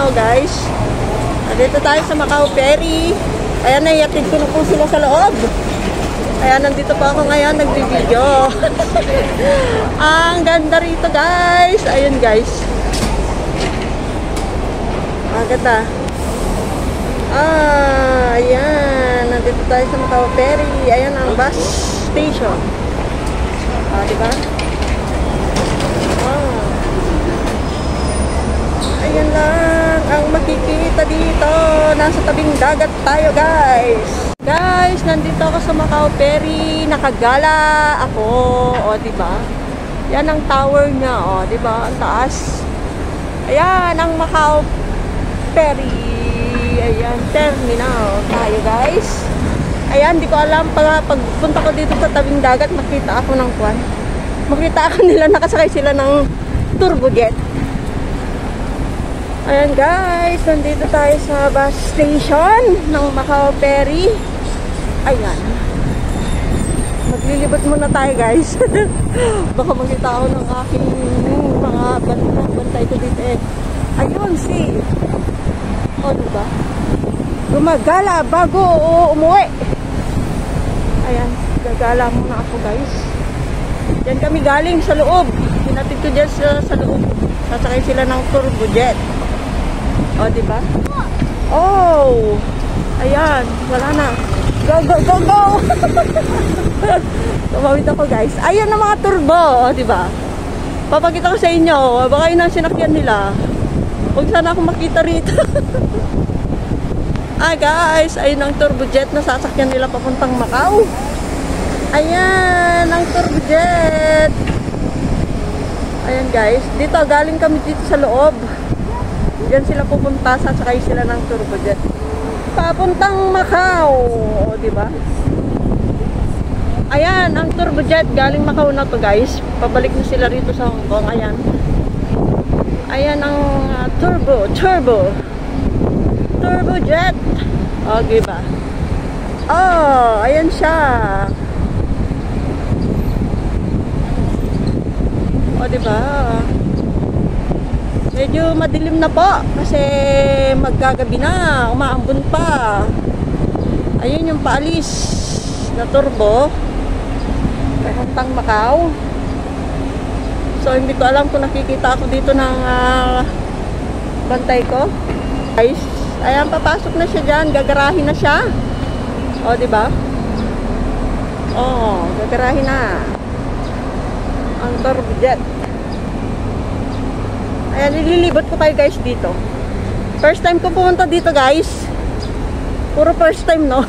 oh guys. Dito tayo sa Macau Ferry. Ayan, naiatid ko na po sila sa loob. Ayan, nandito po ako ngayon, nagbibideo. Ang ganda rito guys. Ayun guys. Ang ganda. Ayan. Nandito tayo sa Macau Ferry. Ayan ang bus station. Diba? Ayan lang ang makikita dito. Nasa tabing dagat tayo guys. Guys, nandito ako sa Macau Ferry. Nakagala ako. O, diba? Yan ang tower niya. O, diba? Ang taas. Ayan ang Macau Ferry. Ayan, terminal tayo guys. Ayan, di ko alam. Pagpunta ko dito sa tabing dagat, makita ako ng kwan. Makita ako nila, nakasakay sila ng turbojet. Ayan guys, nandito tayo sa bus station ng Macau Ferry. Ayan. Maglilibot muna tayo guys. Baka makita ako ng aking mga bantay ko dito eh. Ayun, see. O, diba? Gumagala bago umuwi. Ayan, gagala muna ako guys. Diyan kami galing sa loob. Hinatid ko dyan sa loob. Sasakay sila ng turbojet. O, diba? Oh! Ayan, wala na. Go, go, go, go! Tumawid ako guys. Ayan na mga turbo. O, diba? Papakita ko sa inyo. Baka yun ang sinakyan nila. Huwag sana akong makita rito. Guys, ayun ang turbojet na sasakyan nila papuntang Macau. Ayan ang turbojet. Ayan guys, dito galing kami dito sa loob. Diyan sila pupunta, sasakay sila ng turbojet papuntang Macau, o diba? Ayan ang turbojet galing Macau na to guys. Pabalik na sila rito sa Hong Kong. Ayan. Ayan ang turbojet. O, diba? Oh, ayan siya. O, diba? Medyo madilim na po kasi maggagabi na, umaambon pa. Ayun yung paalis na turbo papuntang Macau. So hindi ko alam kung nakikita ako dito ng bantay ko. Guys, ayan, papasok na siya dyan, gagarahin na siya. O, diba? O, gagarahin na ang turbojet. Ayan, nililibot ko kayo guys dito. First time ko pumunta dito guys. Puro first time, no?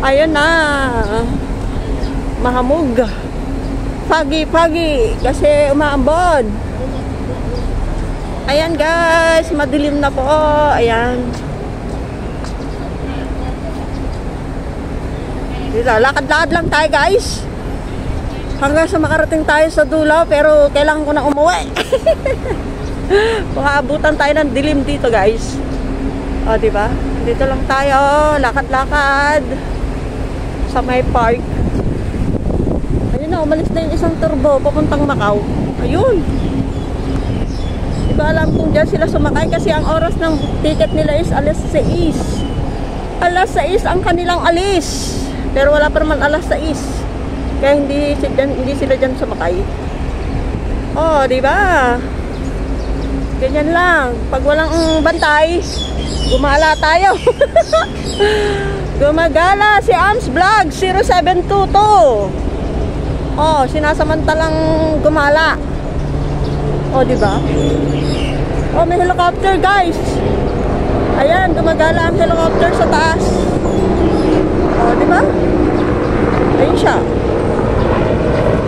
Ayan na. Mahamog. Pagi kasi umaambon. Ayan guys, madilim na po. Ayan. Dito, lakad-lakad lang tayo guys. Hanggang sa makarating tayo sa dulo, pero kailangan ko na umuwi. Makaabutan tayo ng dilim dito guys. O, diba? Dito lang tayo, lakad-lakad sa may park. Ayun na, umalis na yung isang turbo papuntang Macau. Ayun. Diba alam kung dyan sila sumakay kasi ang oras ng ticket nila is alas 6. Alas 6 ang kanilang alis. Pero wala pa naman alas 6. Kaya hindi sila dyan sumakay. Oh, diba? Ganyan lang. Pag walang bantay, gumala tayo. Gumagala si Ams Vlog 0722. Oh, sinasamantalang gumala. Oh, diba? Oh, may helicopter guys. Ayan, gumagala ang helicopter sa taas. Oh, diba? Ayun siya.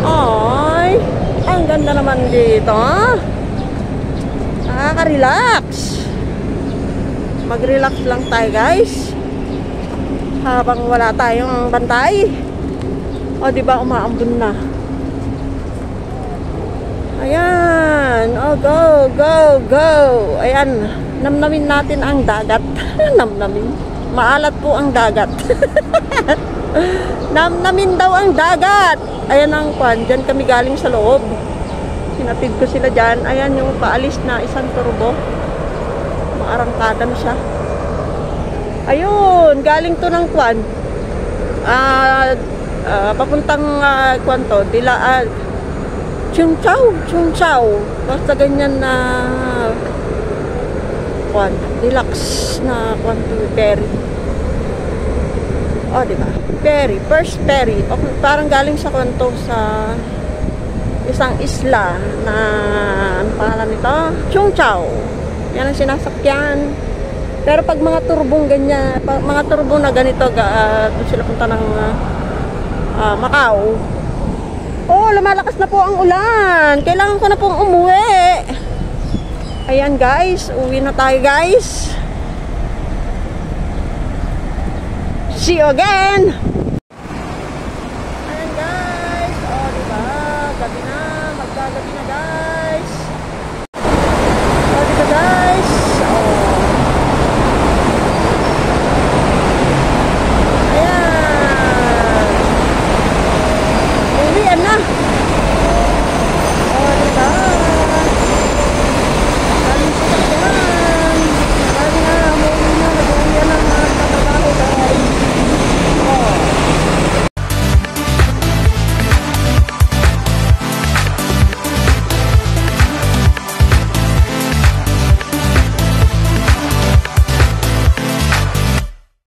Ay, ang ganda naman dito. Nakaka-relax. Mag-relax lang tayo guys habang wala tayong bantay. O, diba umaambon na. Ayan. O, go, go, go. Ayan, namnamin natin ang dagat. Namnamin. Maalat po ang dagat. Namnamin daw ang dagat. Ayan ang kwan. Diyan kami galing sa loob. Hinatid ko sila dyan. Ayan yung paalis na isang turbo. Maarangkada na siya. Ayun, galing to ng Kwan. Papuntang Kwan to, Chung Chau. Basta ganyan na Kwan, deluxe na Kwan to, ferry. Oh, diba? Ferry, first ferry. Okay, parang galing sa Kwan to, sa isang isla na ano pangalan nito? Chung Chau. Yan ang sinasakyan. Pero pag mga turbong ganyan, mga turbong na ganito, doon sila punta ng Macau. Oh, lumalakas na po ang ulan. Kailangan ko na pong umuwi. Ayan guys, uwi na tayo guys. See you again.